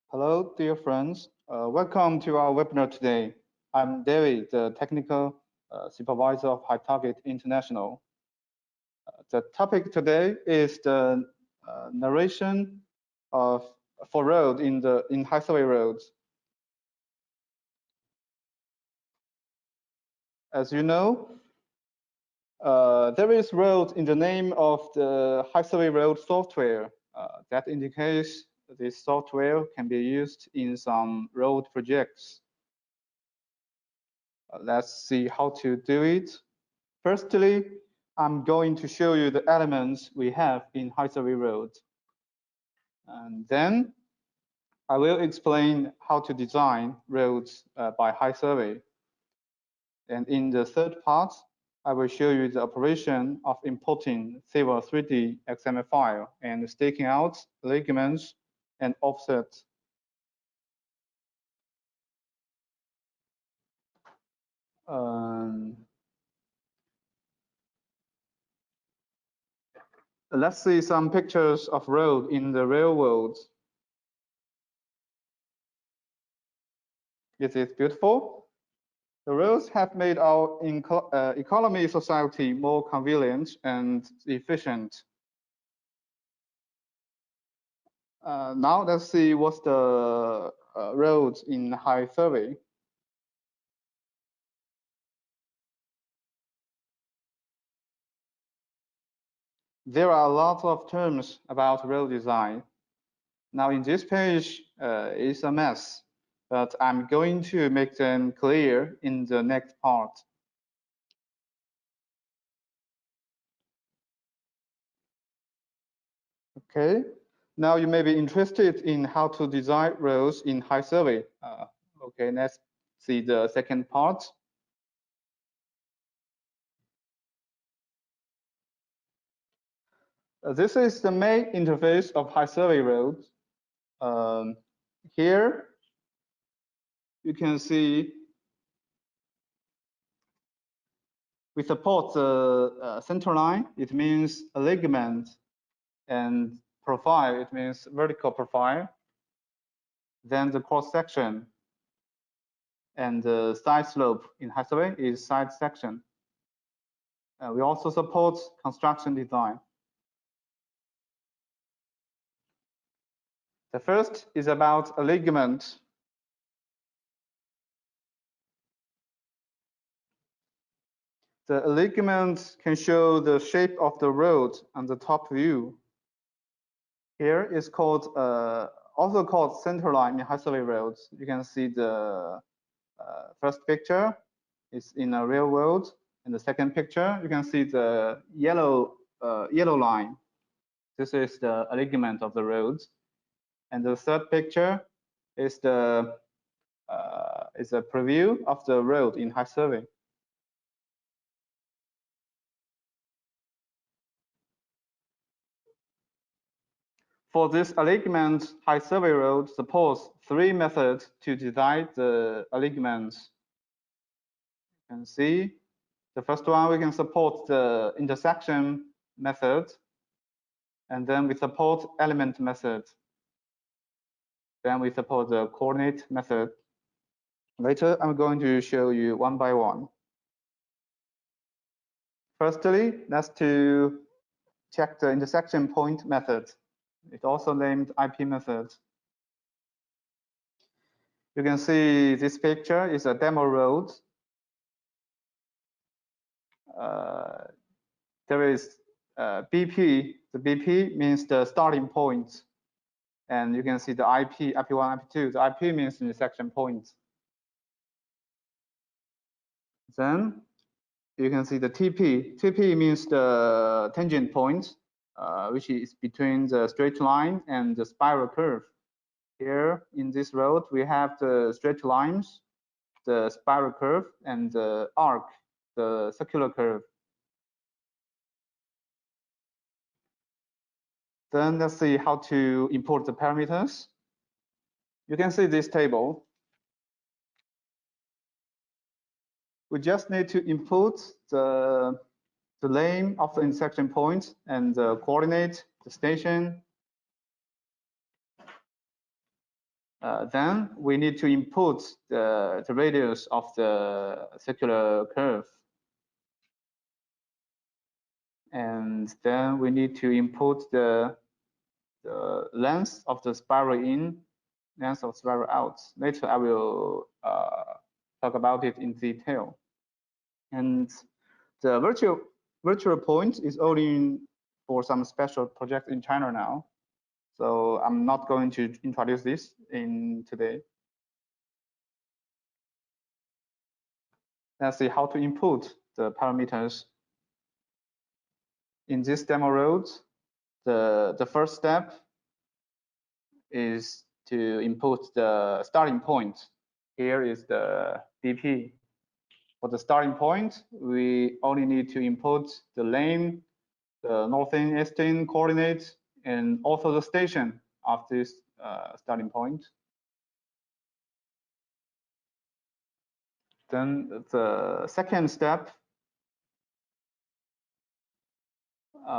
Hello, dear friends. Welcome to our webinar today. I'm David, the technical supervisor of High Target International. The topic today is the narration of for road in high survey roads. As you know, there is road in the name of the high survey road software. That indicates this software can be used in some road projects. Let's see how to do it. Firstly, I'm going to show you the elements we have in high survey road. And then I will explain how to design roads by high survey. And in the third part, I will show you the operation of importing Civil 3D XML file and staking out ligaments and offsets. Let's see some pictures of road in the real world. Is it beautiful? The roads have made our economy society more convenient and efficient. Now let's see what's the roads in high survey. There are a lot of terms about road design. Now in this page is a mess, but I'm going to make them clear in the next part. Okay, now you may be interested in how to design roads in high survey. Okay, let's see the second part. This is the main interface of high survey roads. Here you can see we support the centerline. It means a ligament, and profile. It means vertical profile. Then the cross section and the side slope in high survey is side section. We also support construction design. The first is about a ligament. The ligament can show the shape of the road on the top view. Here is called also called centerline in high survey roads. You can see the first picture is in a real world, and the second picture you can see the yellow line. This is the ligament of the roads, and the third picture is a preview of the road in high survey. For this alignment, high survey road supports three methods to design the alignments. You can see the first one, we can support the intersection method, and then we support element method. Then we support the coordinate method. Later, I'm going to show you one by one. Firstly, let's to check the intersection point method. It's also named IP method. You can see this picture is a demo road. There is BP. The BP means the starting point. And you can see the IP, IP1, IP2. The IP means intersection point. Then you can see the TP. TP means the tangent point, which is between the straight line and the spiral curve. Here in this road, we have the straight lines, the spiral curve, and the arc, the circular curve. Then let's see how to import the parameters. You can see this table. We just need to input the name of the intersection point and the coordinate, the station. Then we need to input the radius of the circular curve. And then we need to input the length of the spiral in, length of spiral out. Later I will talk about it in detail. And the virtual point is only for some special projects in China now. So I'm not going to introduce this in today. Let's see how to input the parameters. In this demo road, the first step is to input the starting point. Here is the DP. For the starting point, we only need to input the lane, the northern eastern coordinate, and also the station of this starting point. Then the second step,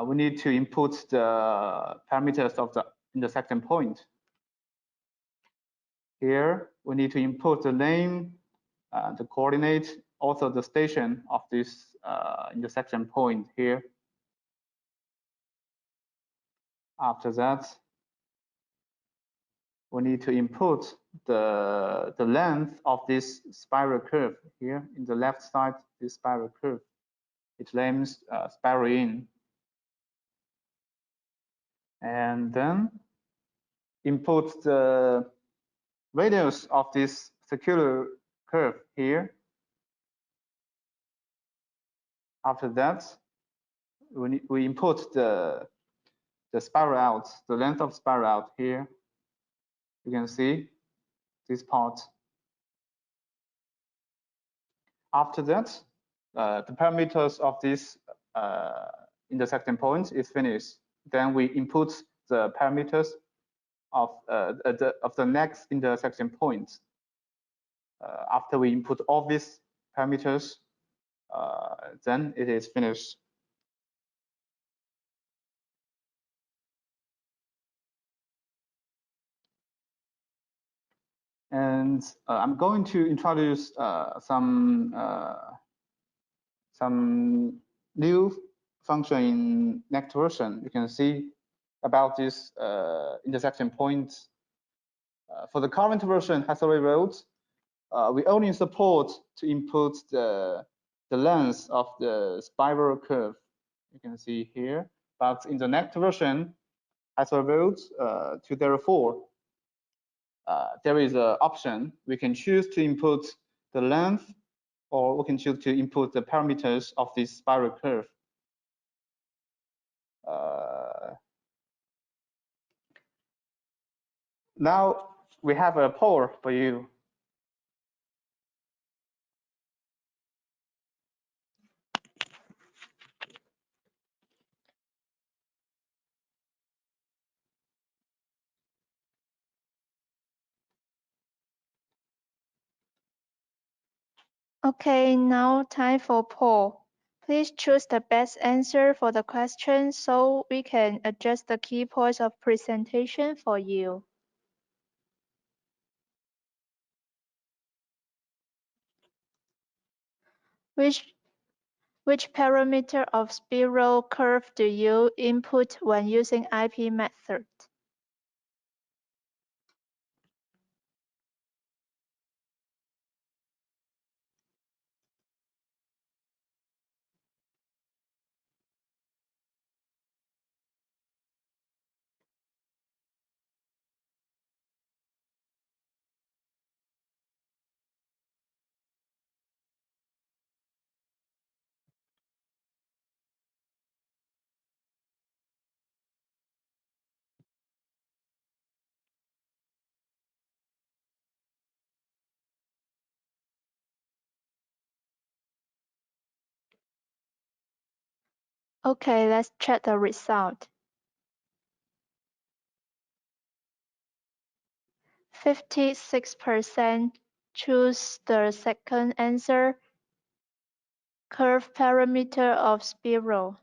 we need to input the parameters of the intersection point. Here, we need to input the name, the coordinate, also the station of this intersection point here. After that, we need to input the length of this spiral curve here in the left side, this spiral curve. It names spiral in. And then input the radius of this circular curve here. After that, we input the spiral out, the length of spiral out here. You can see this part. After that, the parameters of this intersection point is finished. Then we input the parameters of the next intersection point. After we input all these parameters, then it is finished. And I'm going to introduce some new function in next version. You can see about this intersection point. For the current version, Hathaway Road, we only support to input the length of the spiral curve. You can see here. But in the next version, Hathaway Road 204, there is an option. We can choose to input the length, or we can choose to input the parameters of this spiral curve. Now we have a poll for you. Okay, now time for poll. Please choose the best answer for the question so we can adjust the key points of presentation for you. Which parameter of spiral curve do you input when using IP method? Okay, let's check the result. 56% choose the second answer, curve parameter of spiral.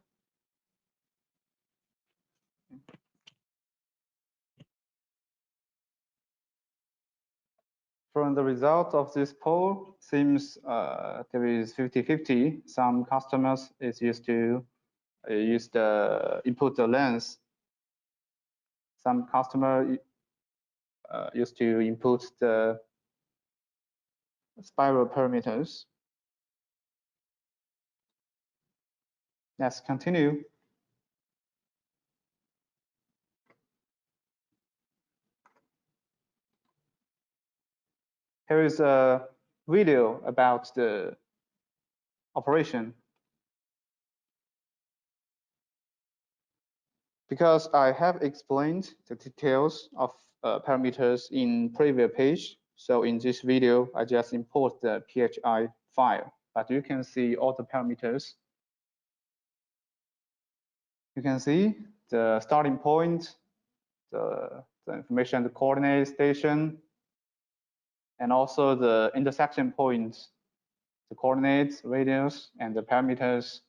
From the result of this poll, seems there is 50-50. Some customers is used to use the input the length. Some customer used to input the spiral parameters. Let's continue. Here is a video about the operation. Because I have explained the details of parameters in previous page, so in this video, I just import the PHI file, but you can see all the parameters. You can see the starting point, the information, the coordinate station, and also the intersection points, the coordinates, radius, and the parameters.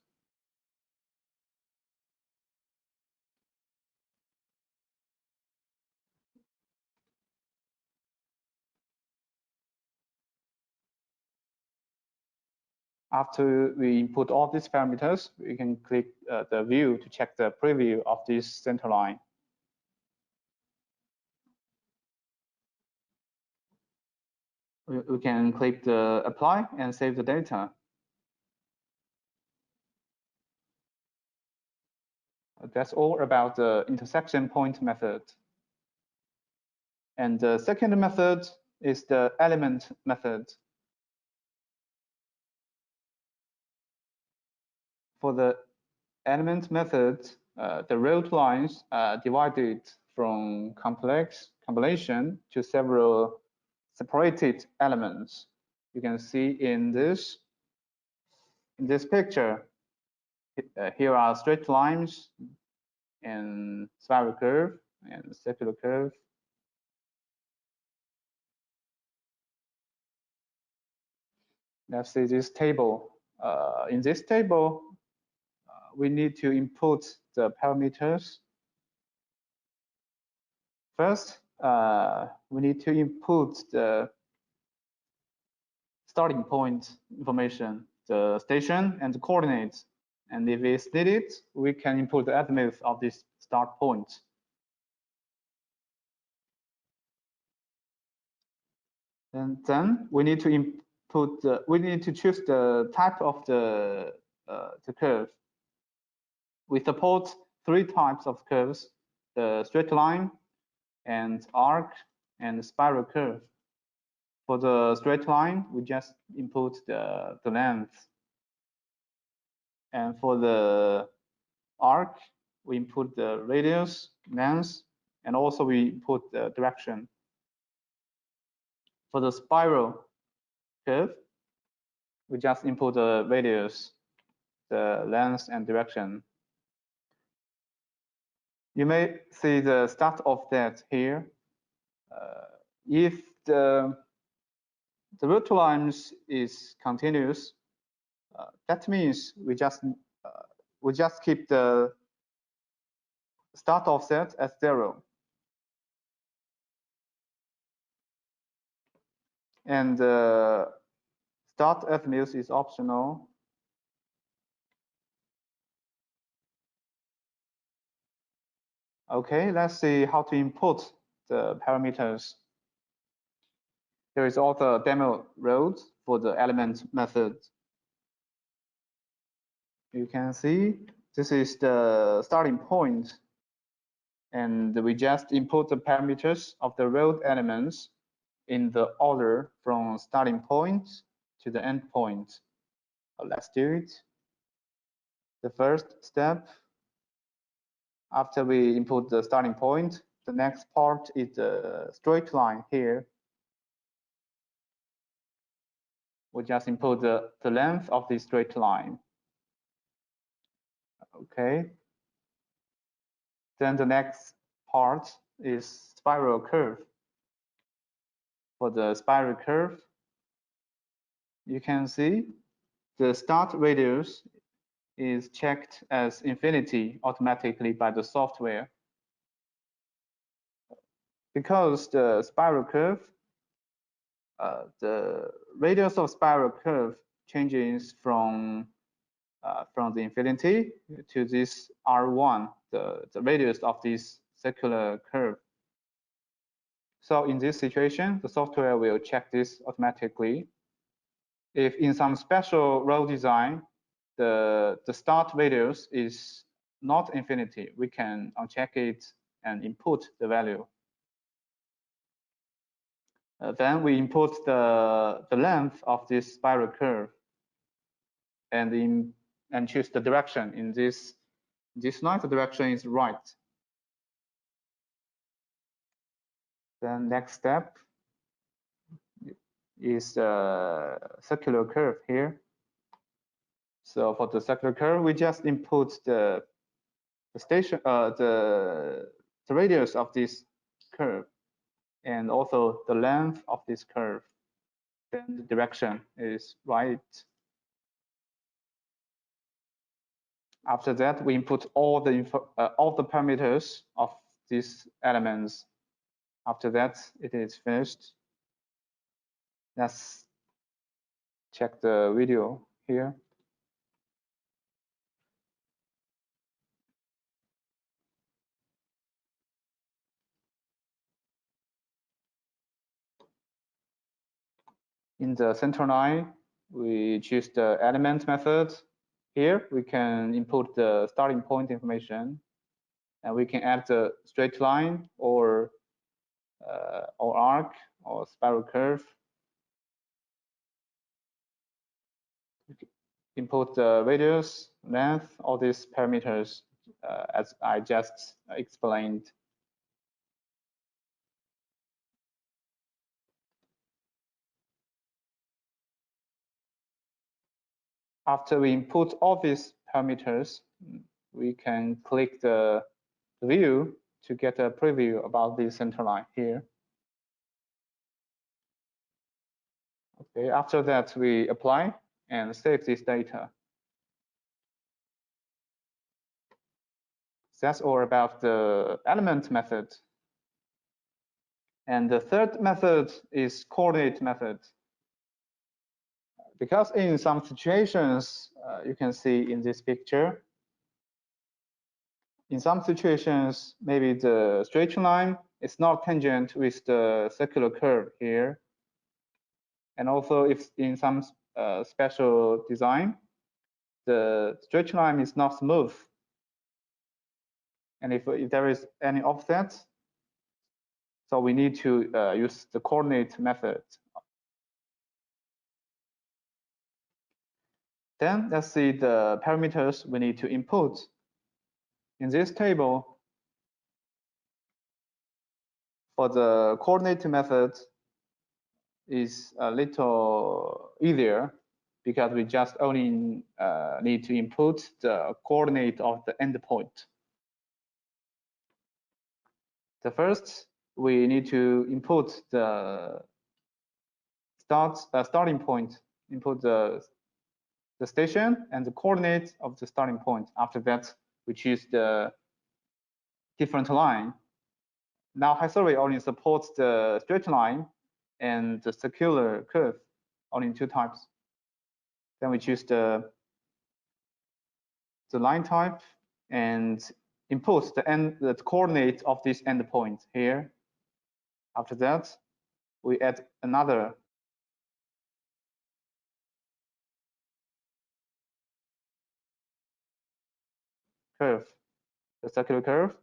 After we input all these parameters, we can click the view to check the preview of this center line. We can click the apply and save the data. That's all about the intersection point method. And the second method is the element method. For the element method, the road lines are divided from complex combination to several separated elements. You can see in this picture, here are straight lines and spiral curve and circular curve. Let's see this table. In this table, we need to input the parameters. First, we need to input the starting point information, the station and the coordinates. And if it's needed, we can input the azimuth of this start point. And then we need to input we need to choose the type of the curve. We support 3 types of curves: the straight line and arc and spiral curve. For the straight line, we just input the length. And for the arc, we input the radius, length, and also we input the direction. For the spiral curve, we just input the radius, the length, and direction. You may see the start of that here. If the root lines is continuous, that means we just keep the start offset as 0. And start azimuth is optional. Okay, let's see how to input the parameters. There is also a demo road for the element method. You can see this is the starting point, and we just input the parameters of the road elements in the order from starting point to the end point. Let's do it. The first step, after we input the starting point, the next part is the straight line here. We just input the length of the straight line. Okay. Then the next part is spiral curve. For the spiral curve, you can see the start radius is checked as infinity automatically by the software. Because the spiral curve the radius of spiral curve changes from the infinity to this R1, the radius of this circular curve. So in this situation, the software will check this automatically. If in some special row design, the start radius is not infinity, we can uncheck it and input the value. Then we input the length of this spiral curve and choose the direction. In this line, the direction is right. Then next step is the circular curve here. So for the circular curve, we just input the radius of this curve and also the length of this curve. Then the direction is right. After that, we input all the parameters of these elements. After that, it is finished. Let's check the video here. In the centreline, we choose the element method. Here, we can input the starting point information, and we can add the straight line or arc or spiral curve. Input the radius, length, all these parameters as I just explained. After we input all these parameters, we can click the view to get a preview about the centerline here. Okay, after that, we apply and save this data. That's all about the element method. And the third method is coordinate method. Because in some situations, you can see in this picture, in some situations, maybe the straight line is not tangent with the circular curve here. And also if in some special design, the straight line is not smooth. And if there is any offset, so we need to use the coordinate method. Then let's see the parameters we need to input. In this table, for the coordinate method is a little easier because we just only need to input the coordinate of the endpoint. The first, we need to input the starting point, input the station and the coordinate of the starting point. After that, we choose the different line. Now History only supports the straight line and the circular curve, only two types. Then we choose the line type and input the coordinate of this endpoint here. After that, we add another curve, the circular curve.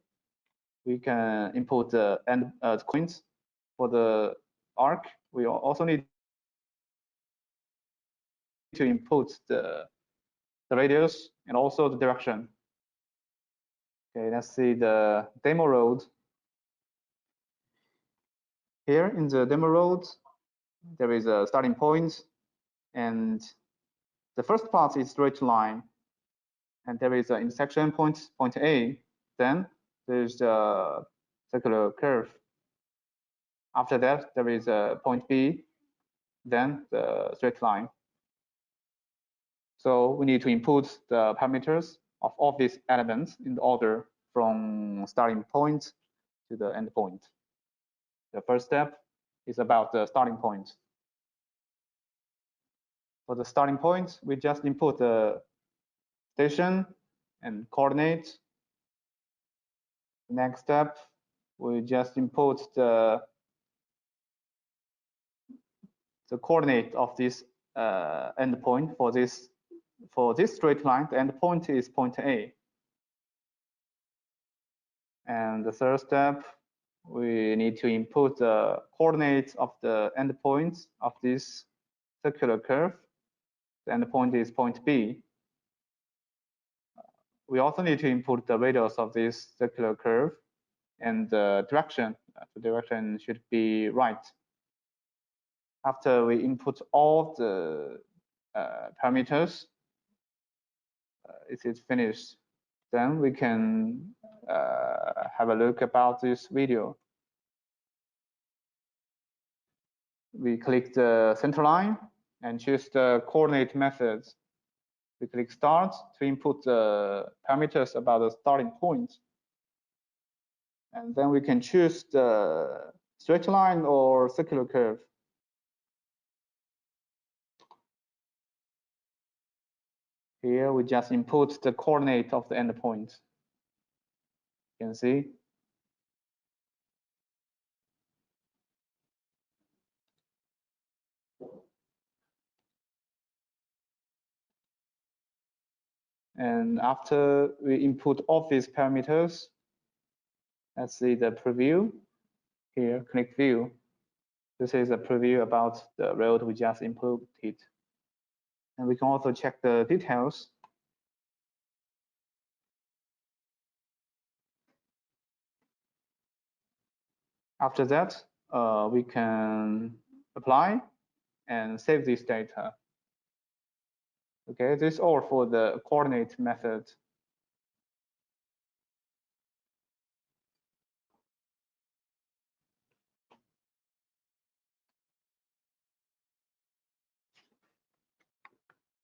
We can input the end points for the arc. We also need to input the radius and also the direction. Okay, let's see the demo road. Here in the demo road, there is a starting point, and the first part is straight line, and there is an intersection point A. Then there's the circular curve. After that, there is a point B, then the straight line. So we need to input the parameters of all these elements in the order from starting point to the end point. The first step is about the starting point. For the starting point, we just input the station and coordinate. Next step, we just input the coordinate of this endpoint for this straight line. The endpoint is point A. And the third step, we need to input the coordinates of the endpoints of this circular curve. The endpoint is point B. We also need to input the radius of this circular curve and the direction. The direction should be right. After we input all the parameters, it is finished. Then we can have a look about this video. We click the center line and choose the coordinate methods. We click start to input the parameters about the starting point. And then we can choose the straight line or circular curve. Here we just input the coordinate of the endpoint. You can see. And after we input all these parameters, let's see the preview. Here, click view. This is a preview about the road we just inputted. And we can also check the details. After that, we can apply and save this data. Okay, this is all for the coordinate method.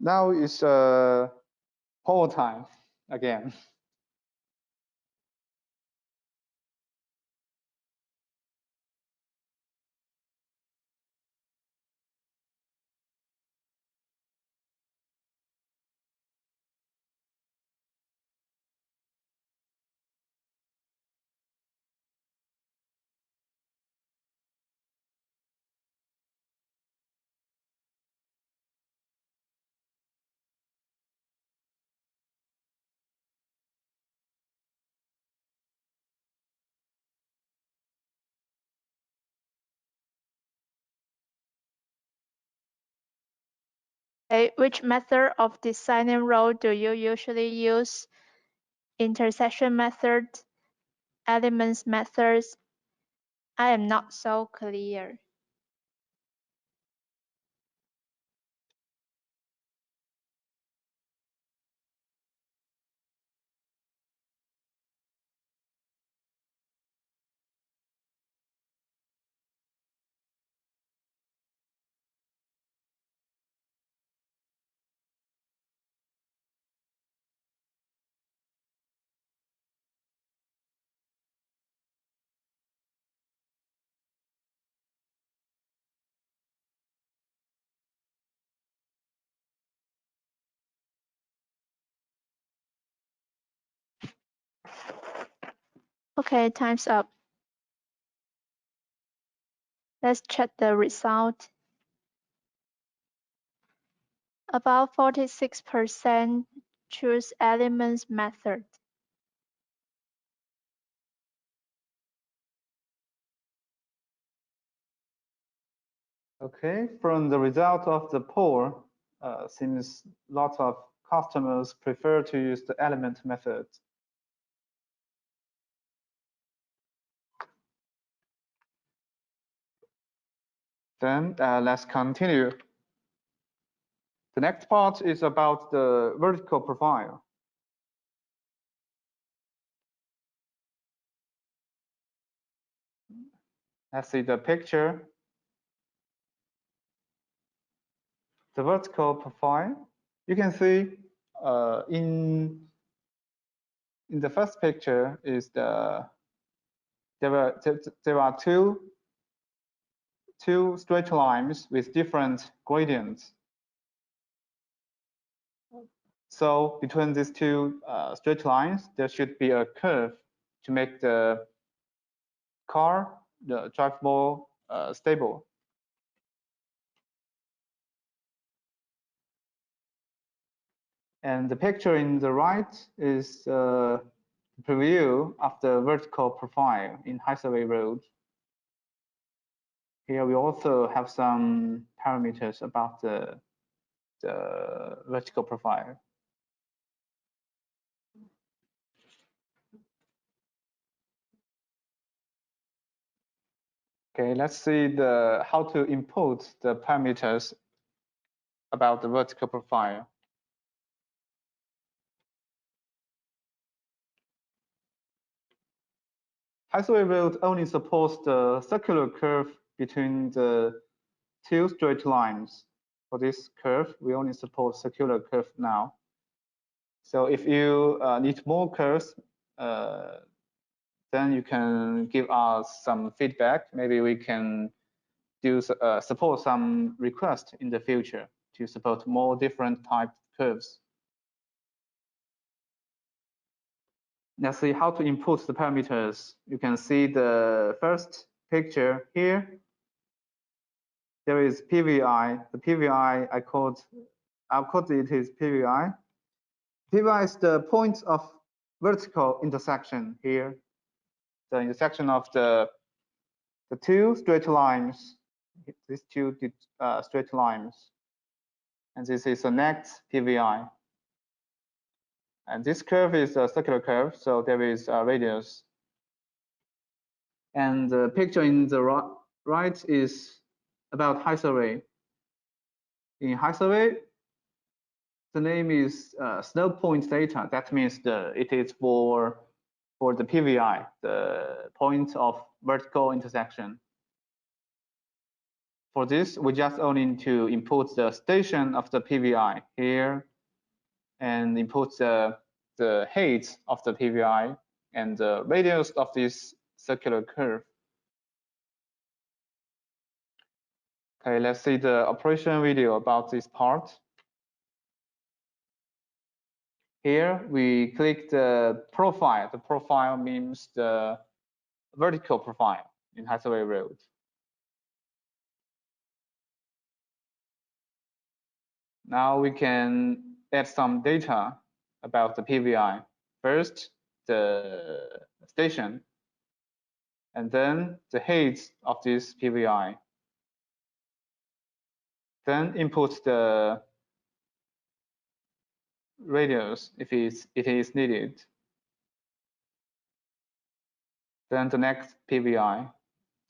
Now it's poll time again. Which method of designing road do you usually use? Intersection method, elements methods? I am not so clear. Okay, time's up. Let's check the result. About 46% choose elements method. Okay, from the result of the poll, seems lots of customers prefer to use the element method. Then let's continue. The next part is about the vertical profile. Let's see the picture. The vertical profile, you can see in the first picture is there are two straight lines with different gradients. So between these two straight lines, there should be a curve to make the car drive more stable. And the picture in the right is a preview of the vertical profile in highway road. Here we also have some parameters about the vertical profile. Okay, let's see how to input the parameters about the vertical profile. Highway road only supports the circular curve between the two straight lines. For this curve, we only support circular curve now. So if you need more curves, then you can give us some feedback. Maybe we can do support some request in the future to support more different type curves. Let's see how to input the parameters. You can see the first picture here. There is PVI. The PVI I'll call it is PVI. PVI is the point of vertical intersection here. The intersection of the two straight lines, these two straight lines. And this is the next PVI. And this curve is a circular curve, so there is a radius. And the picture in the right is about highway. In highway, the name is snow point data. That means it is for the PVI, the point of vertical intersection. For this, we just only need to input the station of the PVI here and input the height of the PVI and the radius of this circular curve. Okay, let's see the operation video about this part. Here we click the profile. The profile means the vertical profile in highway road. Now we can add some data about the PVI. First, the station, and then the height of this PVI. Then input the radius if it is needed. Then the next PVI,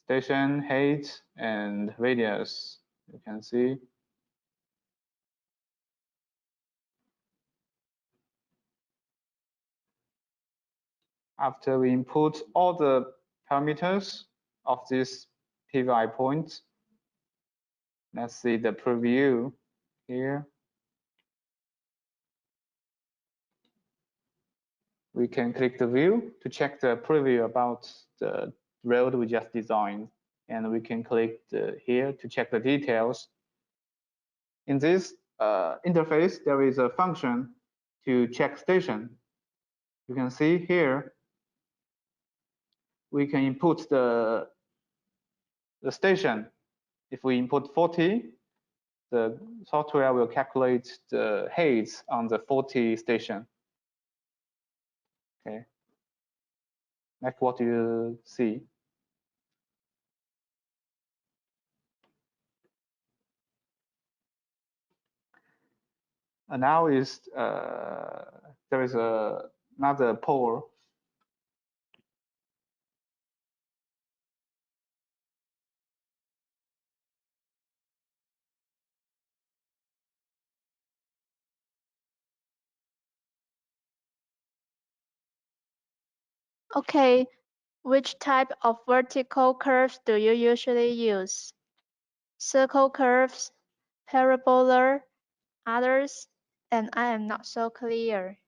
station, height, and radius. You can see. After we input all the parameters of this PVI point, let's see the preview here. We can click the view to check the preview about the road we just designed. And we can click here to check the details. In this interface, there is a function to check station. You can see here, we can input the station. If we input 40, the software will calculate the height on the 40 station. Okay, like what you see. And now there is another pole. Okay, which type of vertical curves do you usually use? Circle curves, parabola, others, and I am not so clear.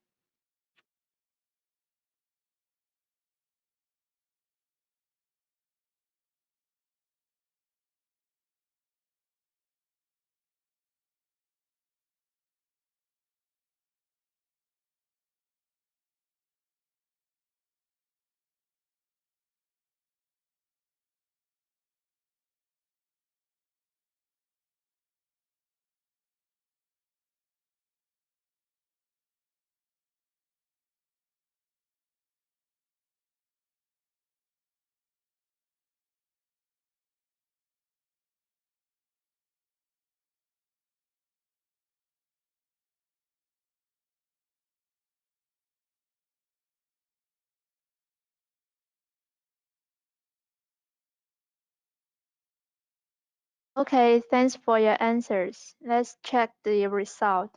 Okay, thanks for your answers. Let's check the result.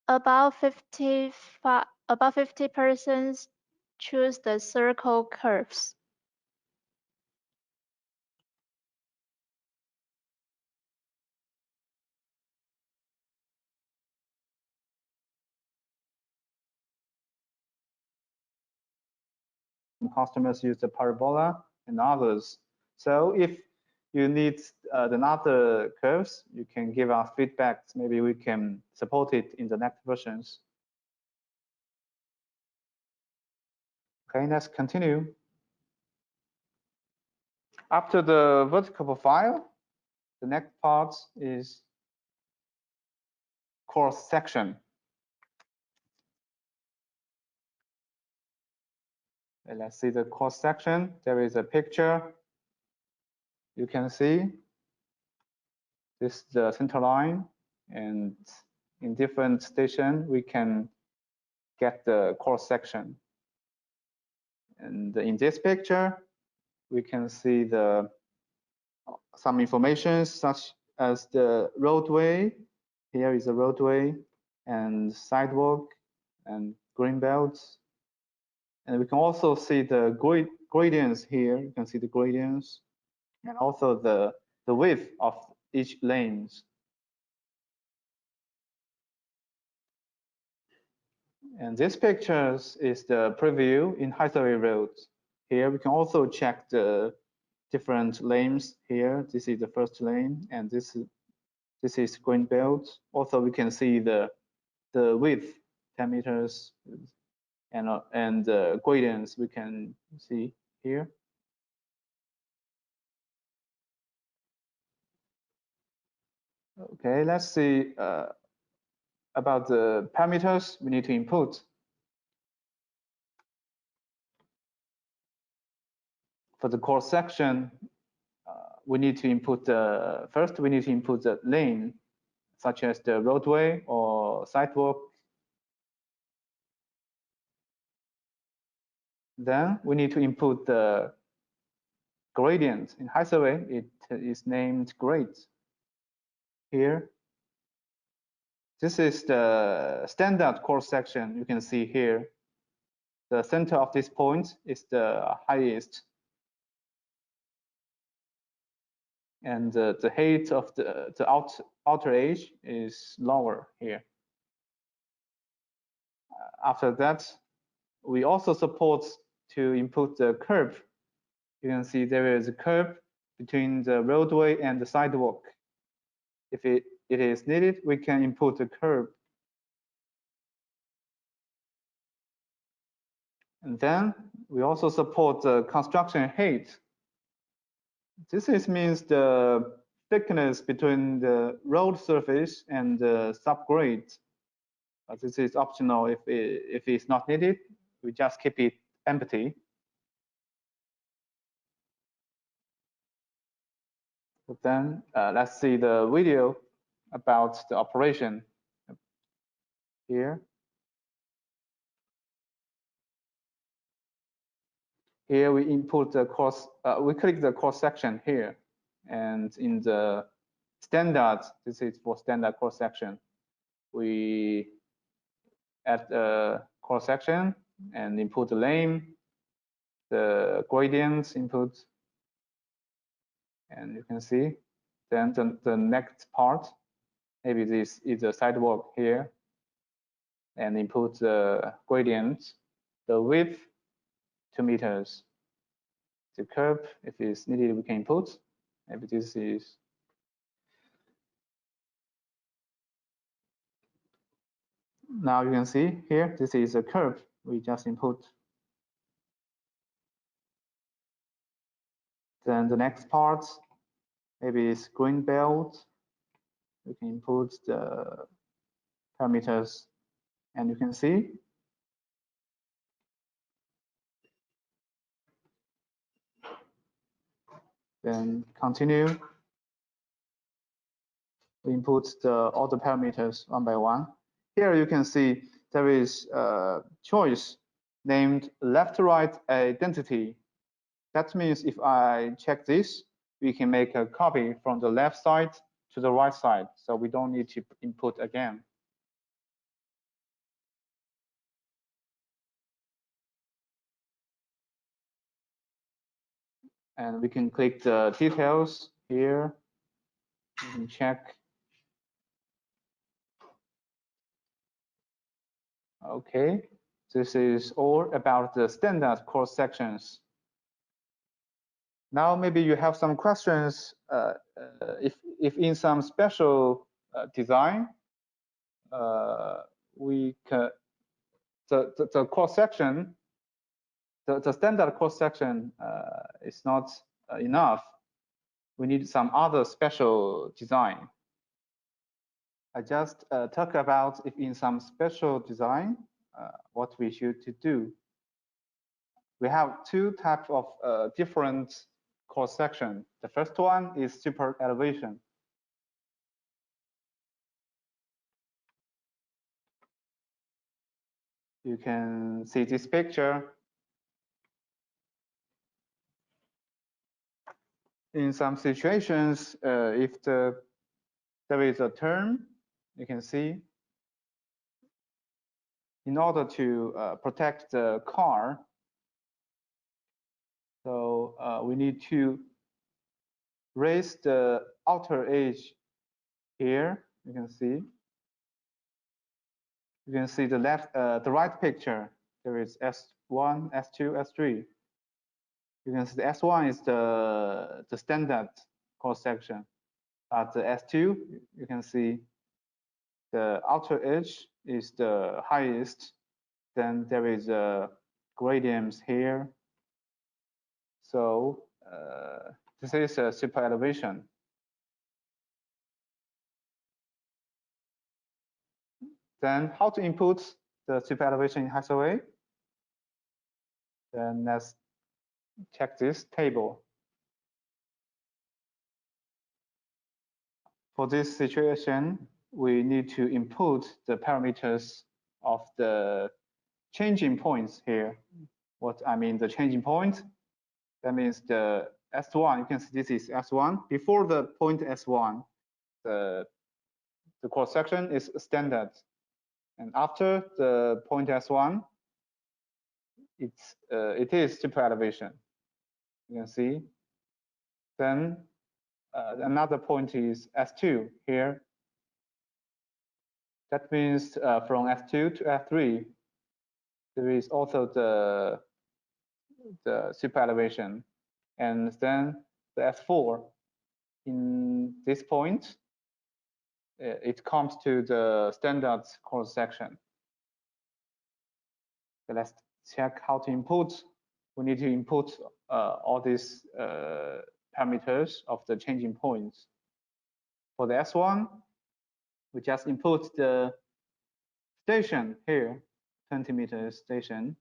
About 50% choose the circle curves. Customers use the parabola and others. So if you need another curves, you can give us feedback. Maybe we can support it in the next versions. Okay, let's continue. After the vertical profile, the next part is cross section. And let's see the cross section. There is a picture. You can see this is the center line, and in different station we can get the cross section. And in this picture, we can see some information such as the roadway. Here is a roadway and sidewalk and green belts. And we can also see the gradients here. You can see the gradients and also the width of each lanes. And this picture is the preview in Hathaway Road. Here we can also check the different lanes here. This is the first lane, and this is green belt. Also, we can see the width, 10 meters, and the gradients we can see here. Okay, let's see about the parameters we need to input. For the cross section, we need to input first we need to input the lane, such as the roadway or sidewalk. Then we need to input the gradient. In Hathaway, it is named grade. Here, this is the standard cross section. You can see here, the center of this point is the highest, and the height of the outer edge is lower here. After that, we also support to input the curve. You can see there is a curve between the roadway and the sidewalk. If it is needed, we can input a curve. And then we also support the construction height. This means the thickness between the road surface and the subgrade. But this is optional. If it's not needed, we just keep it empty. But then let's see the video about the operation here. Here we input the cross, we click the cross section here, and in the standard, this is for standard cross section, we add a cross section and input the lane, the gradients input, and you can see. Then the next part, maybe this is a sidewalk here, and input the gradient, the width, 2 meters. The curve, if it's needed, we can input. Maybe this is now you can see here, this is a curve we just input. Then the next part, maybe it's green belt. We can input the parameters, and you can see. Then continue. We input all the parameters one by one. Here you can see there is a choice named left-right identity. That means if I check this, we can make a copy from the left side to the right side, so we don't need to input again. And we can click the details here. We can check. Okay, this is all about the standard cross sections. Now maybe you have some questions. If in some special design, we can the cross section, the standard cross section is not enough. We need some other special design. I just talk about if in some special design, what we should to do. We have two types of different cross section. The first one is super elevation. You can see this picture. In some situations, if there is a turn, you can see in order to protect the car, so we need to raise the outer edge here. You can see. You can see the right picture. There is S1, S2, S3. You can see the S1 is the standard cross section. At the S2, you can see the outer edge is the highest. Then there is a gradients here. So this is a super elevation. Then how to input the super elevation in Hathaway? Then let's check this table. For this situation, we need to input the parameters of the changing points here. What I mean, the changing point, that means the S1, you can see this is S1. Before the point S1, the cross section is standard. And after the point S1, it is super elevation. You can see. Then another point is S2 here. That means from S2 to S3, there is also the super elevation. And then the S4, in this point, it comes to the standard cross section. So let's check how to input. We need to input all these parameters of the changing points. For the S1, we just input the station here, 20 meters station,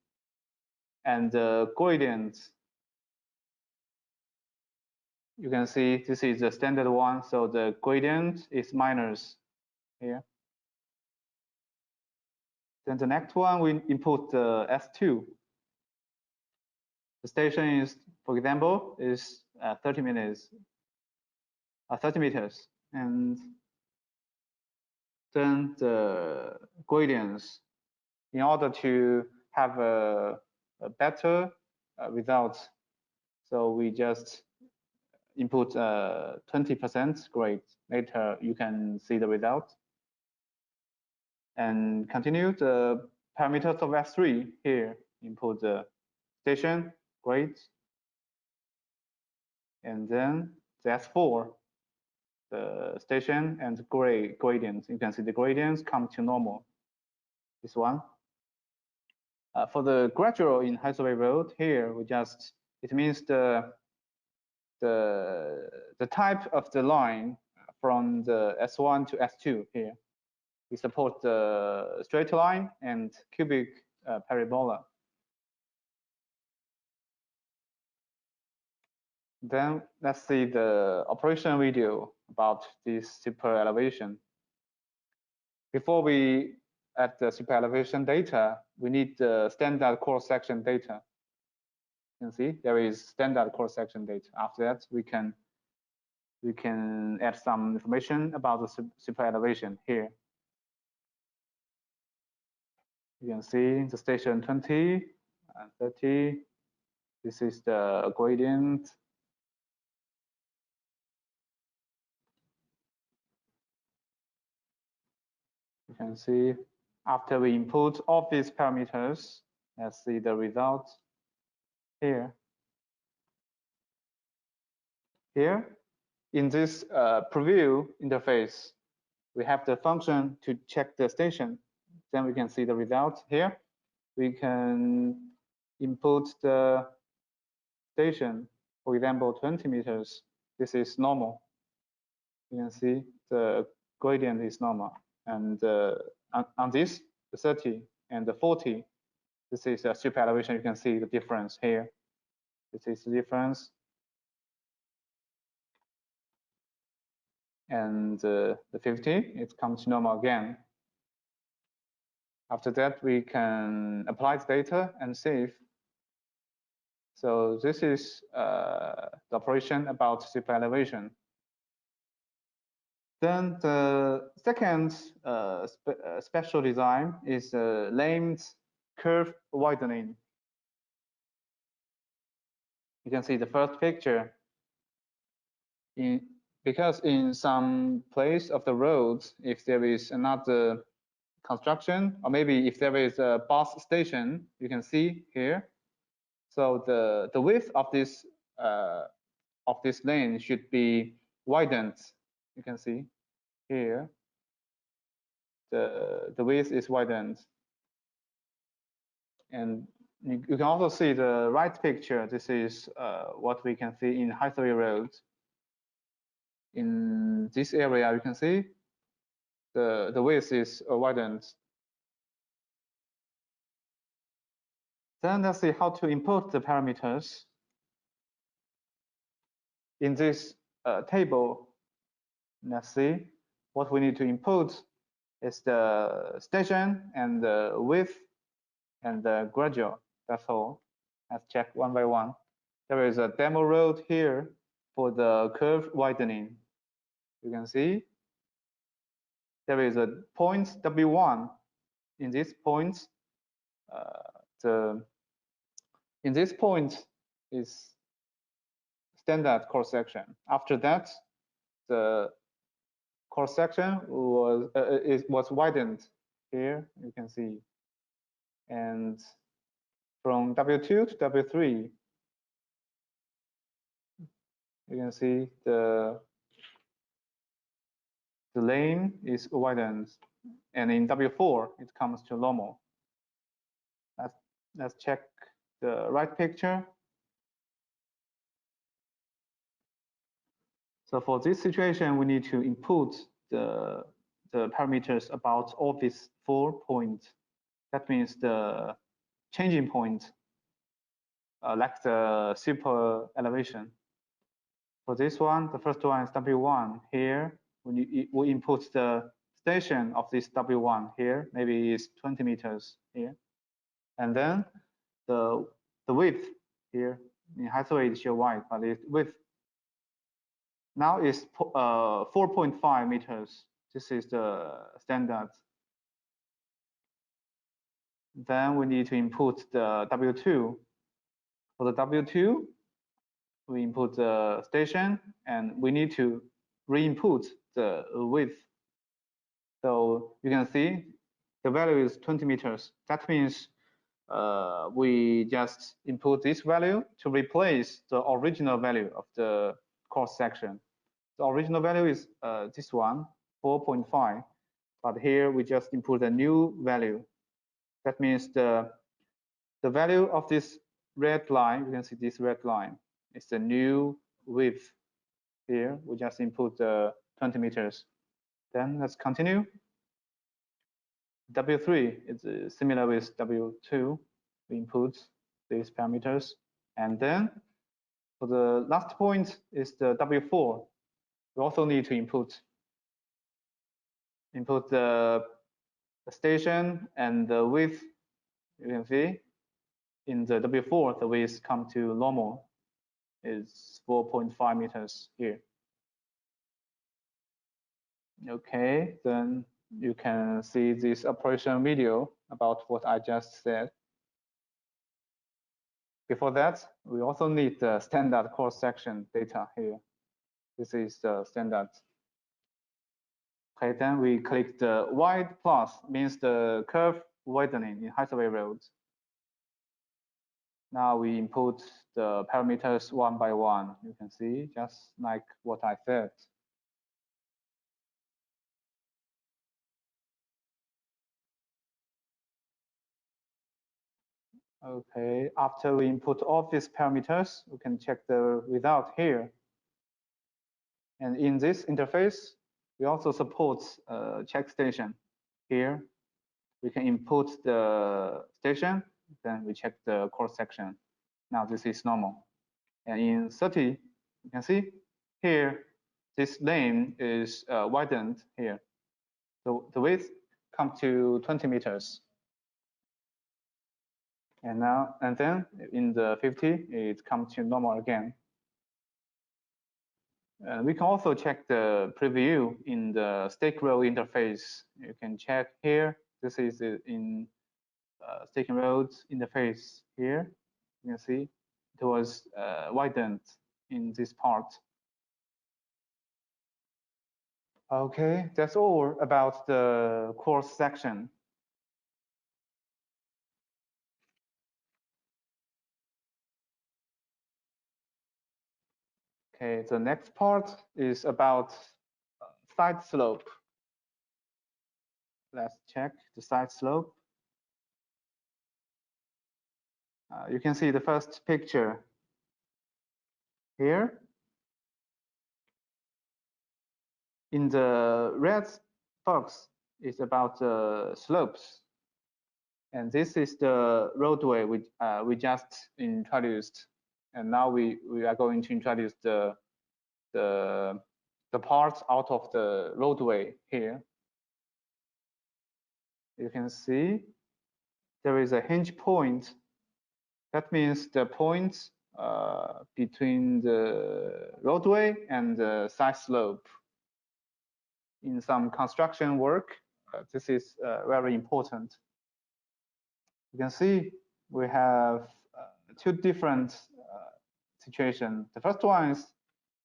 and the gradient. You can see this is the standard one, so the gradient is minus here. Then the next one, we input the S2. The station is, for example, is 30 meters, and then the gradients. In order to have a better result, so we just input 20% grade. Later, you can see the result. And continue the parameters of S3 here. Input the station, grade, and then the S4, the station and gradients. You can see the gradients come to normal. This one. For the gradual in Hathaway Road here, we just, it means the type of the line from the S1 to S2 here. We support the straight line and cubic parabola. Then let's see the operation video about this super elevation. Before we add the super elevation data, we need the standard cross section data. You can see there is standard cross-section data. After that, we can add some information about the super elevation here. You can see the station 20 and 30. This is the gradient. You can see after we input all these parameters, let's see the result here. Here, in this preview interface, we have the function to check the station. Then we can see the result here. We can input the station, for example, 20 meters. This is normal. You can see the gradient is normal. And on this, the 30 and the 40, this is a super elevation. You can see the difference here. This is the difference. And the 50, it comes to normal again. After that, we can apply the data and save. So this is the operation about super elevation. Then the second special design is named curve widening. You can see the first picture. Because in some place of the road, if there is another construction, or maybe if there is a bus station, you can see here. So the width of this lane should be widened. You can see here. The width is widened. And you can also see the right picture. This is what we can see in Highway Road. In this area, you can see the width is widened. Then let's see how to import the parameters. In this table, let's see what we need to input is the station and the width and the gradual. That's all. Let's check one by one. There is a demo road here for the curve widening. You can see there is a point W1. In this point, in this point is standard cross section. After that, the cross section was widened. Here you can see, and from W2 to W3, you can see the lane is widened, and in W4 it comes to normal. Let's check the right picture. So for this situation, we need to input the parameters about all these 4 points. That means the changing point, like the super elevation. For this one, the first one is W1 here. We input the station of this W1 here, maybe it's 20 meters here. And then the width here, in highway it show wide, but the width now is 4.5 meters. This is the standard. Then we need to input the W2. For the W2, we input the station, and we need to re-input the width. So you can see the value is 20 meters. That means we just input this value to replace the original value of the cross section. The original value is this one, 4.5, but here we just input a new value. That means the value of this red line, you can see this red line, is the new width. Here we just input the 20 meters. Then let's continue. W3 is similar with W2. We input these parameters, and then for the last point is the W4. We also need to input the station and the width. You can see in the W4, the width come to normal is 4.5 meters here. Okay, then you can see this operation video about what I just said. Before that, we also need the standard cross-section data here. This is the standard. Okay, then we click the wide plus, means the curve widening in highway roads. Now we input the parameters one by one. You can see just like what I said. Okay, after we input all these parameters, we can check the result here. And in this interface, we also support check station. Here, we can input the station, then we check the cross section. Now this is normal. And in 30, you can see here, this lane is widened here. So the width comes to 20 meters. And then in the 50, it comes to normal again. We can also check the preview in the stake road interface. You can check here. This is in staking roads interface here. You can see it was widened in this part. Okay, that's all about the course section. Okay, the next part is about side slope. Let's check the side slope. You can see the first picture here. In the red box is about the slopes. And this is the roadway we just introduced. And now we are going to introduce the parts out of the roadway here. You can see there is a hinge point. That means the point between the roadway and the side slope. In some construction work, this is very important. You can see we have two different situations. The first one is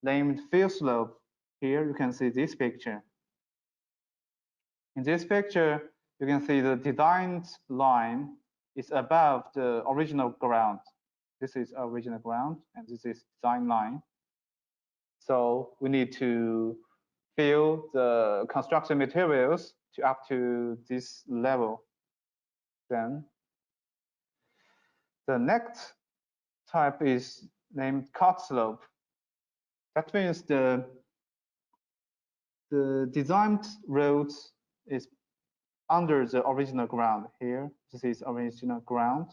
named field slope. Here you can see this picture. In this picture, you can see the designed line is above the original ground. This is original ground, and this is design line. So we need to fill the construction materials to up to this level. Then the next type is named cut slope. That means the designed roads is under the original ground here. This is original ground.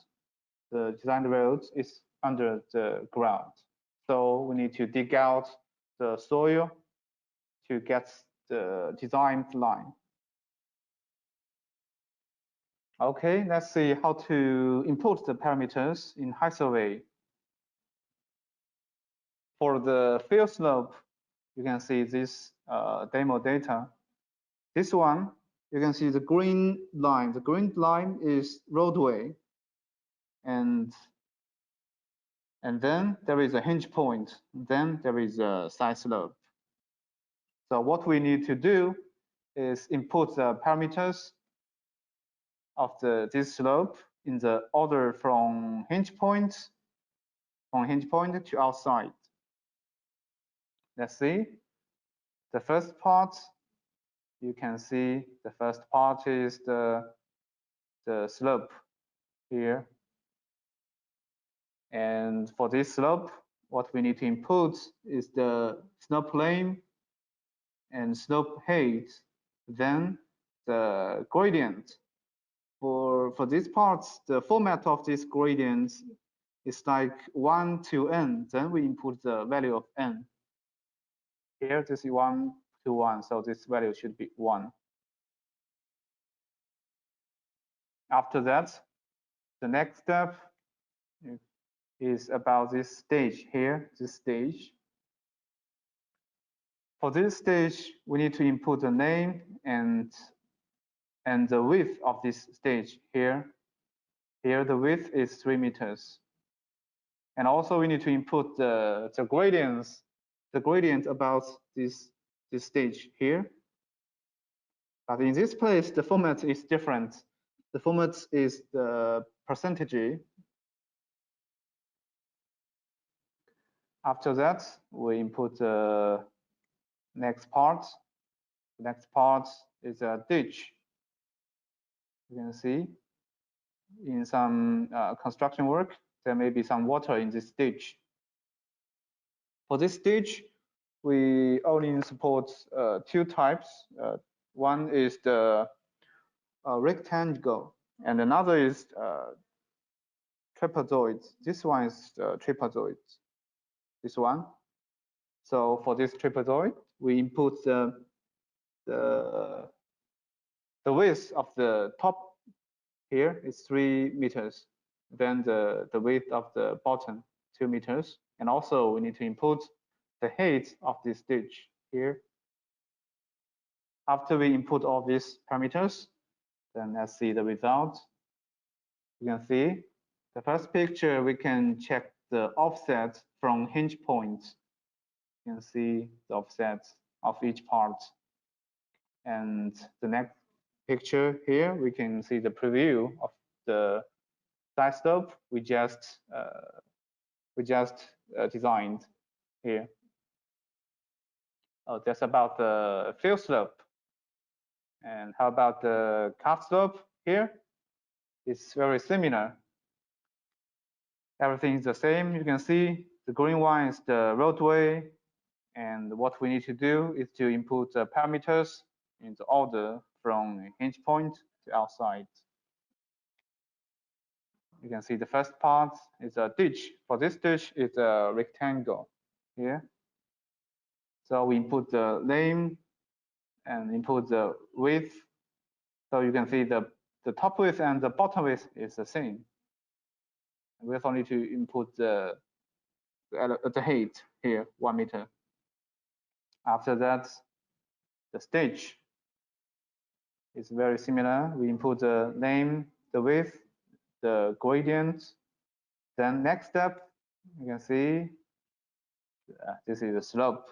The designed road is under the ground. So we need to dig out the soil to get the designed line. Okay, let's see how to import the parameters in HiSurvey. For the field slope, you can see this demo data. This one, you can see the green line. The green line is roadway, and then there is a hinge point. Then there is a side slope. So what we need to do is input the parameters of this slope in the order from hinge point to outside. Let's see. The first part, you can see the first part is the slope here. And for this slope, what we need to input is the slope plane and slope height, then the gradient. For these parts, the format of this gradient is like 1 to n. Then we input the value of n. Here, this is 1 to 1, so this value should be 1. After that, the next step is about this stage here, this stage. For this stage, we need to input the name and the width of this stage here. Here the width is 3 meters. And also we need to input the gradients, the gradient about this stage here. But in this place, the format is different. The format is the percentage. After that, we input the next part. The next part is a ditch. You can see in some construction work, there may be some water in this ditch. For this ditch, we only support 2 types. One is the rectangle, and another is trapezoid. This one is trapezoid. This one. So for this trapezoid, we input the width of the top here is 3 meters. Then the width of the bottom 2 meters, and also we need to input the height of this ditch here. After we input all these parameters, then let's see the result. You can see the first picture, we can check the offset from hinge points. You can see the offset of each part. And the next picture here, we can see the preview of the side slope we just designed here. Oh, that's about the fill slope. And how about the cut slope here? It's very similar. Everything is the same. You can see the green one is the roadway, and what we need to do is to input the parameters in the order from hinge point to outside. You can see the first part is a ditch. For this ditch, it's a rectangle here. So we input the name and input the width. So you can see the top width and the bottom width is the same. We also need to input the height here, 1 meter. After that, the stage is very similar. We input the name, the width, the gradient. Then next step, you can see this is the slope.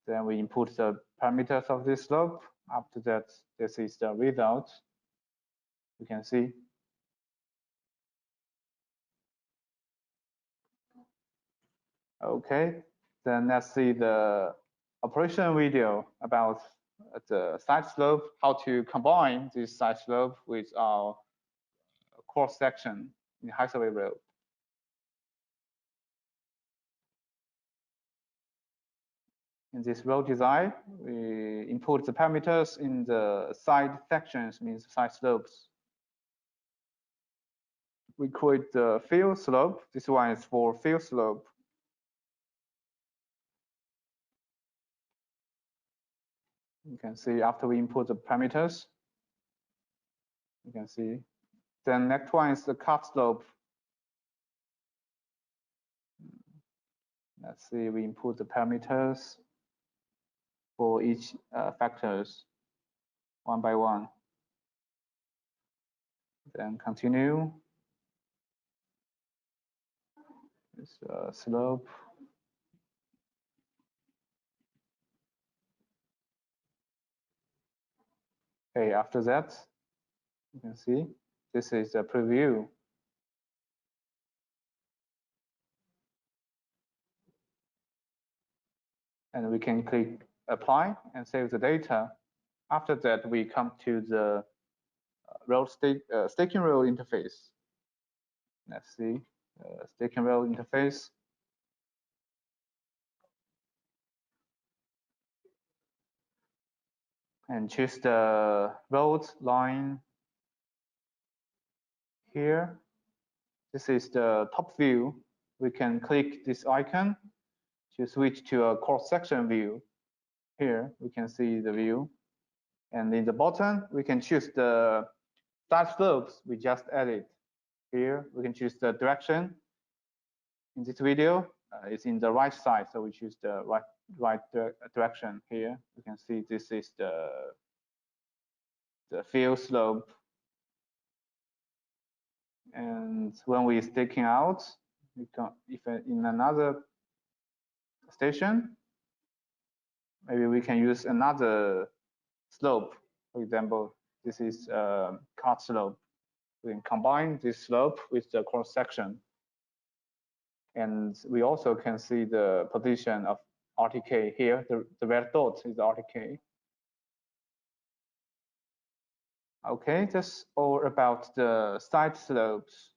Then we input the parameters of this slope. After that, this is the result. You can see. Okay, then let's see the operation video about the side slope, how to combine this side slope with our cross section in highway road. In this road design, we input the parameters in the side sections, means side slopes. We create the fill slope. This one is for fill slope. You can see after we input the parameters, you can see. Then next one is the cut slope. Let's see, we input the parameters for each factors one by one. Then continue. This slope. Okay, after that, you can see this is a preview. And we can click apply and save the data. After that, we come to the staking road interface. Let's see, staking road interface. And choose the road line here. This is the top view. We can click this icon to switch to a cross-section view. Here, we can see the view. And in the bottom, we can choose the side slopes we just added. Here we can choose the direction. In this video, it's in the right side, so we choose the right direction. Here you can see this is the field slope, and when we're staking out, we can, if in another station, maybe we can use another slope. For example, this is cut slope. We can combine this slope with the cross section. And we also can see the position of RTK here. The red dot is the RTK. Okay, that's all about the side slopes.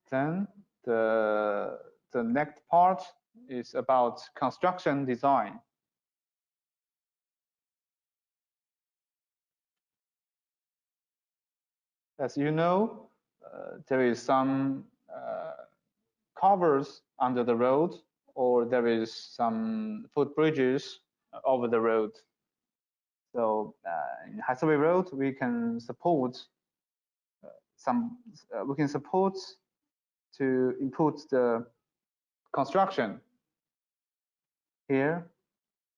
Then the next part is about construction design. As you know, there is some covers under the road, or there is some footbridges over the road. So in highway road, we can support to input the construction. Here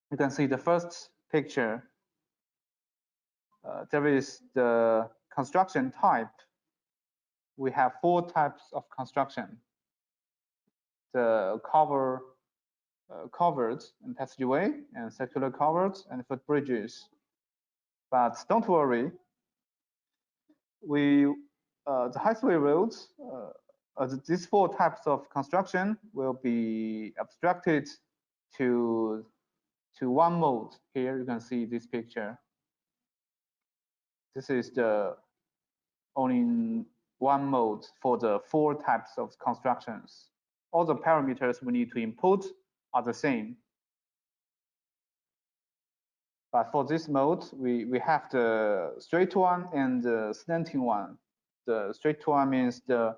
you can see the first picture. There is the construction type. We have 4 types of construction: the covered and passageway, and circular covered and footbridges. But don't worry, the highway roads, these 4 types of construction will be abstracted to one mode. Here you can see this picture. This is the only one mode for the 4 types of constructions. All the parameters we need to input are the same. But for this mode, we have the straight one and the slanting one. The straight one means the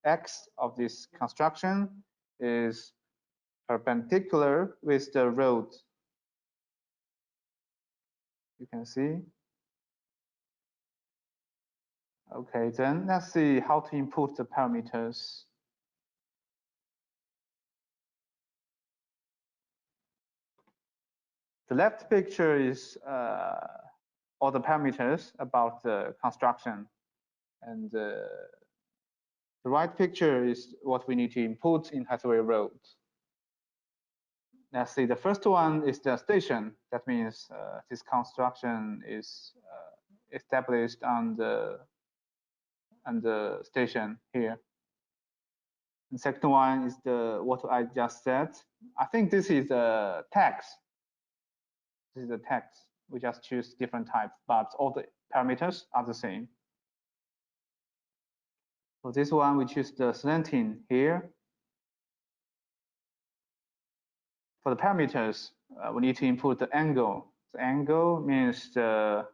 X of this construction is perpendicular with the road. You can see. Okay, then let's see how to input the parameters. The left picture is all the parameters about the construction, and the right picture is what we need to input in highway road. Let's see, the first one is the station. That means this construction is established on the station here. The second one is what I just said. I think this is a text. This is a text. We just choose different types, but all the parameters are the same. For this one, we choose the slanting here. For the parameters, we need to input the angle. The angle means the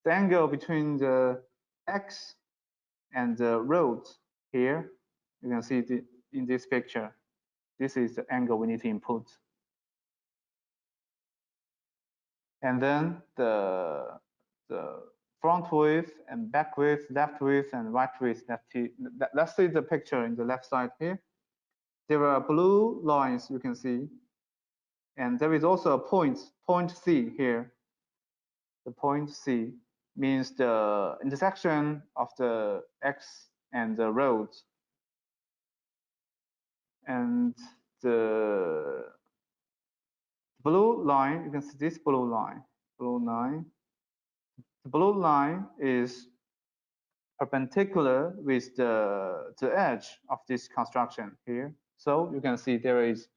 angle between the X and the road here. You can see it in this picture. This is the angle we need to input. And then the front width and back width, left width and right width. Let's see the picture in the left side here. There are blue lines you can see. And there is also a point C here. The point C means the intersection of the X and the road. And the blue line, you can see this blue line. The blue line is perpendicular with the edge of this construction here. So you can see there is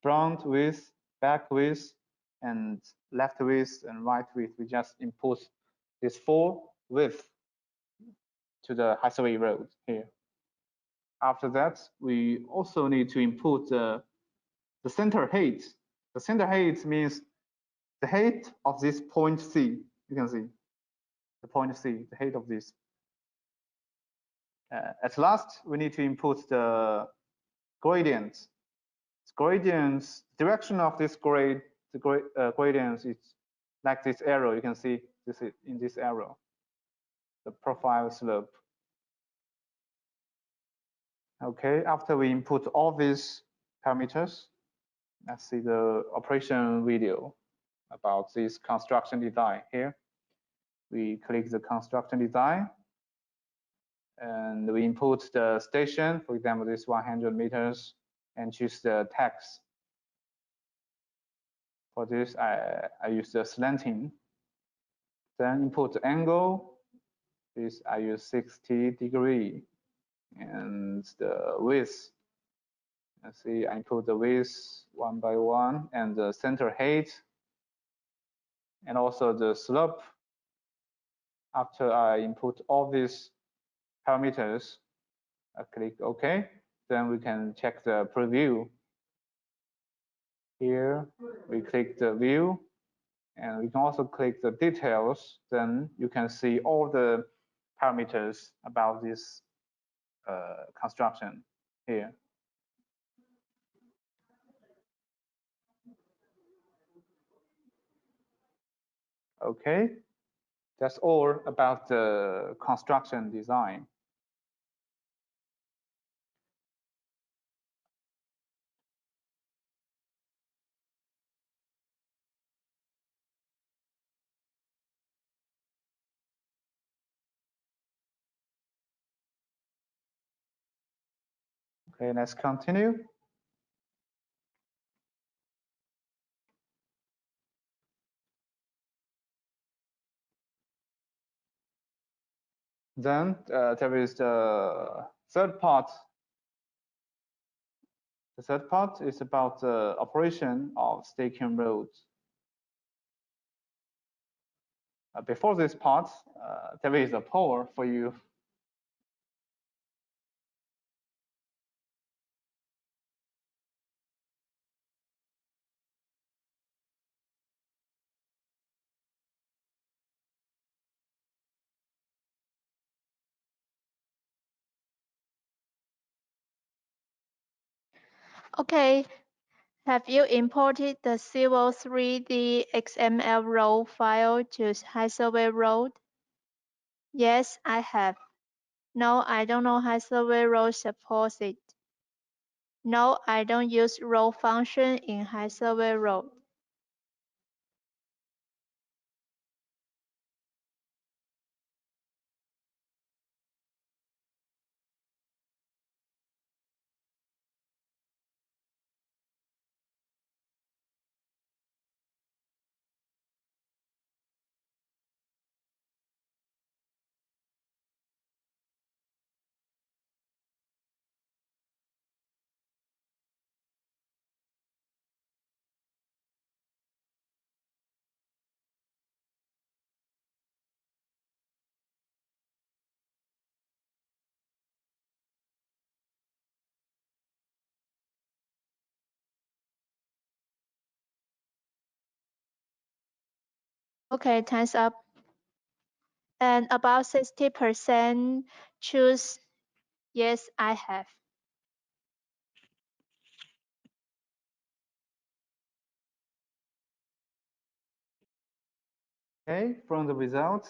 front width, back width, and left width and right width. We just input this 4 width to the highway road here. After that, we also need to input the center height. The center height means the height of this point C. You can see the point C, the height of this. At last, we need to input the gradient. Direction of this gradient is like this arrow. You can see This is in this arrow, the profile slope. Okay, after we input all these parameters, let's see the operation video about this construction design here. We click the construction design and we input the station, for example, this 100 meters, and choose the text. For this, I use the slanting. Then input the angle. This I use 60 degree, and the width. Let's see, I input the width one by one, and the center height, and also the slope. After I input all these parameters, I click OK. Then we can check the preview. Here we click the view, and we can also click the details. Then you can see all the parameters about this construction here. Okay, that's all about the construction design. Okay, let's continue. Then there is the third part. The third part is about the operation of staking roads. Before this part, there is a poll for you. Okay, have you imported the Civil 3D XML row file to Highway Road? Yes, I have. No, I don't know Highway Road supports it. No, I don't use row function in Highway Road. Okay, time's up. And about 60% choose yes, I have. Okay, from the results,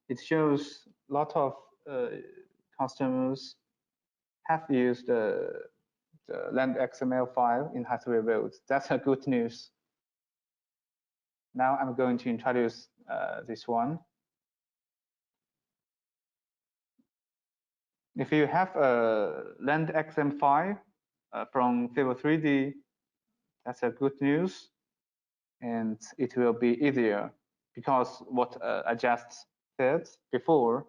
it shows a lot of customers have used the land XML file in Highway Road. That's a good news. Now I'm going to introduce this one. If you have a land XM file from Civil 3D, that's a good news, and it will be easier because what I just said before,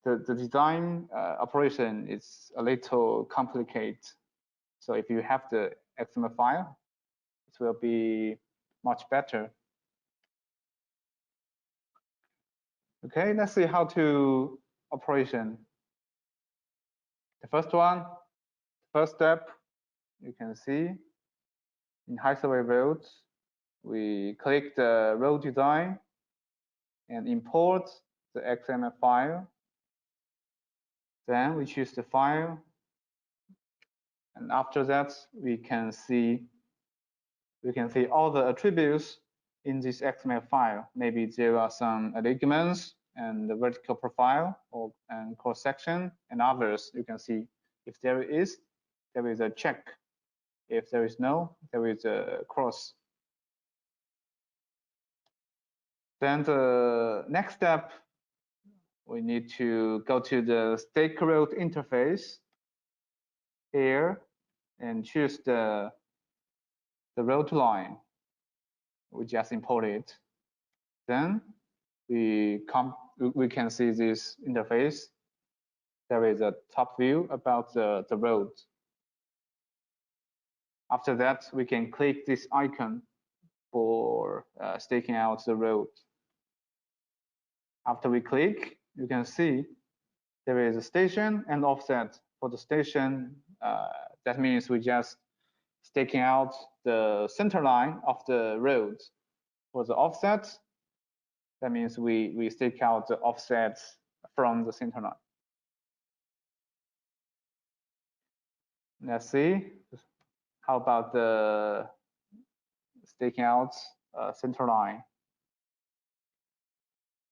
the design operation is a little complicated. So if you have the XML file, it will be much better. Okay, let's see how to operation. The first step, you can see in Highway Road, we click the road design and import the XML file. Then we choose the file. And after that, we can see we can see all the attributes in this XML file. Maybe there are some ligaments and the vertical profile and cross section and others. You can see if there is a check. If there is no, there is a cross. Then the next step, we need to go to the stake road interface here and choose the road line. We just import it. Then we can see this interface. There is a top view about the road. After that, we can click this icon for staking out the road. After we click, you can see there is a station and offset. For the station, that means we just staking out the center line of the road. For the offset, that means we stake out the offsets from the center line. Let's see. How about the staking out center line?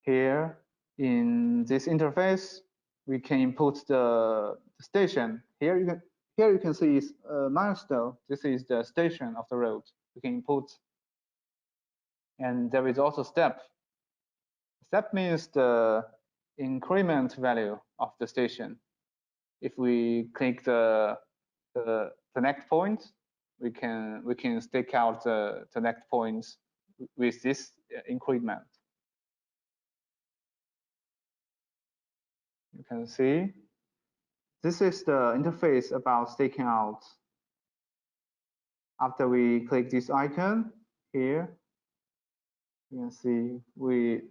Here in this interface, we can input the station. Here you can see is a milestone. This is the station of the road. We can input, and there is also step. Step means the increment value of the station. If we click the next point, we can stake out the next points with this increment. You can see this is the interface about staking out. After we click this icon here, you can see we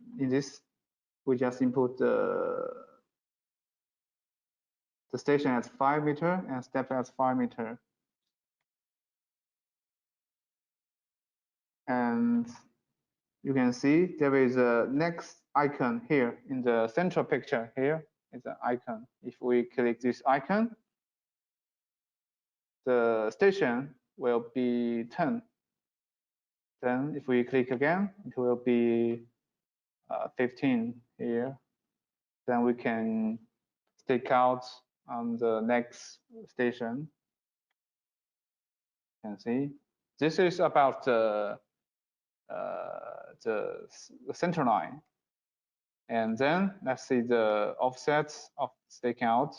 just input the station as 5 meter and step as 5 meter. And you can see there is a next icon here in the central picture. Here is an icon. If we click this icon, the station will be 10. Then if we click again, it will be 15 here. Then we can stake out on the next station. You can see this is about the center line. And then let's see the offsets of staking out.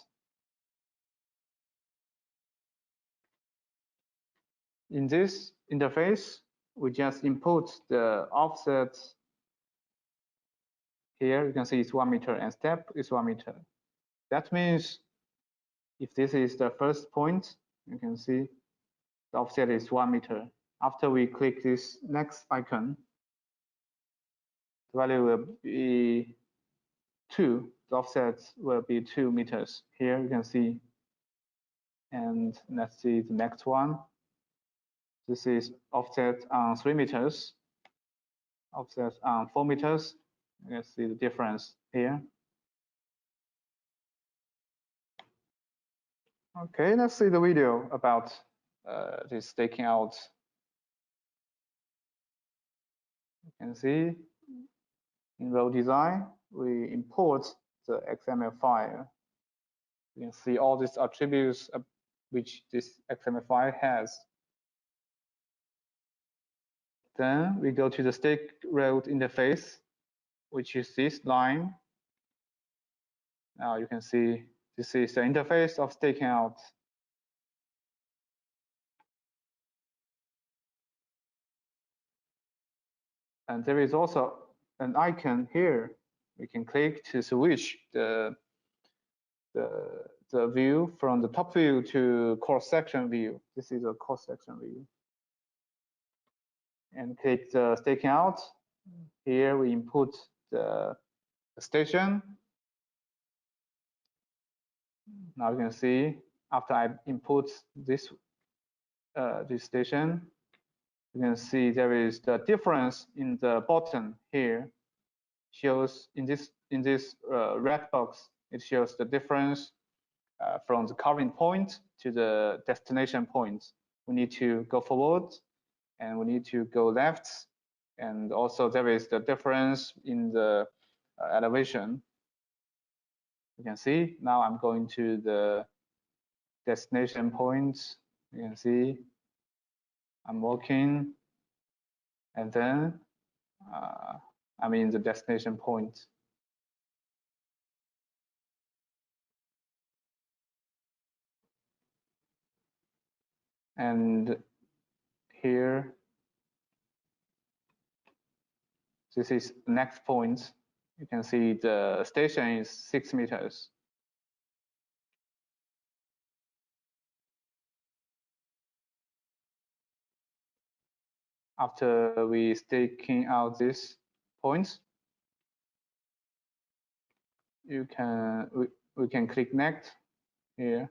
In this interface, we just input the offset. Here you can see it's 1 meter and step is 1 meter. That means if this is the first point, you can see the offset is 1 meter. After we click this next icon, the value will be 2. The offset will be 2 meters. Here you can see. And let's see the next one. This is offset on 3 meters. Offset on 4 meters. Let's see the difference here. Okay, let's see the video about this staking out. You can see in row design, we import the XML file. You can see all these attributes which this XML file has. Then we go to the stake road interface, which is this line. Now you can see this is the interface of staking out. And there is also an icon here. We can click to switch the view from the top view to cross-section view. This is a cross-section view. And click the staking out. Here we input the station. Now you can see after I input this station, you can see there is the difference in the bottom here. Shows in this red box, it shows the difference from the current point to the destination point. We need to go forward and we need to go left. And also there is the difference in the elevation. You can see now I'm going to the destination point. You can see I'm walking, and then I'm in the destination point. And here, this is next point. You can see the station is 6 meters. After we staking out this point, we can click next here.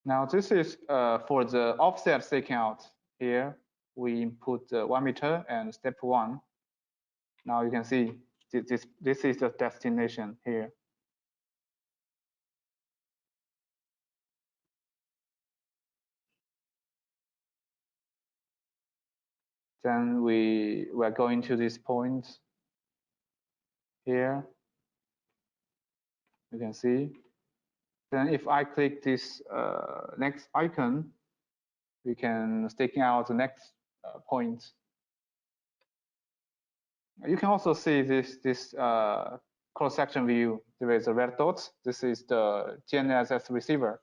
Now this is for the offset staking out. Here we input 1 meter and step 1. Now you can see this is the destination here. Then we're going to this point here. You can see. Then if I click this next icon, we can staking out the next point. You can also see this cross-section view. There is a red dot. This is the GNSS receiver,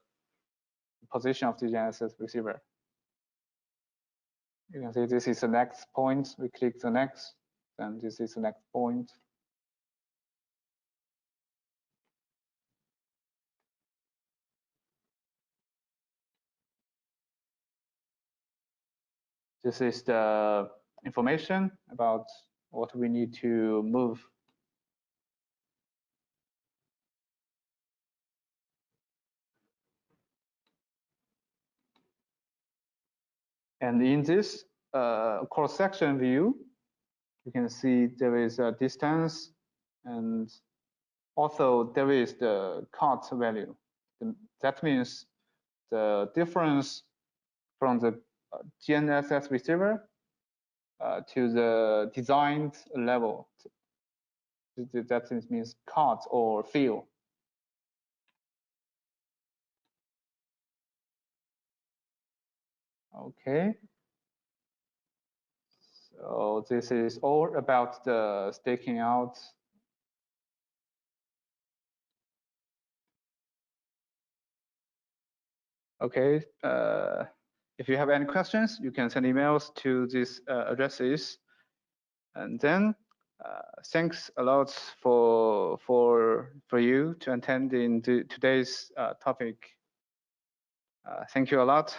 position of the GNSS receiver. You can see this is the next point. We click the next, then this is the next point. This is the information about what we need to move. And in this cross-section view, you can see there is a distance, and also there is the cut value. That means the difference from the GNSS receiver to the designed level. That means cut or fill. Okay. So this is all about the staking out. Okay. If you have any questions, you can send emails to these addresses. And then thanks a lot for you to attend in today's topic. Thank you a lot.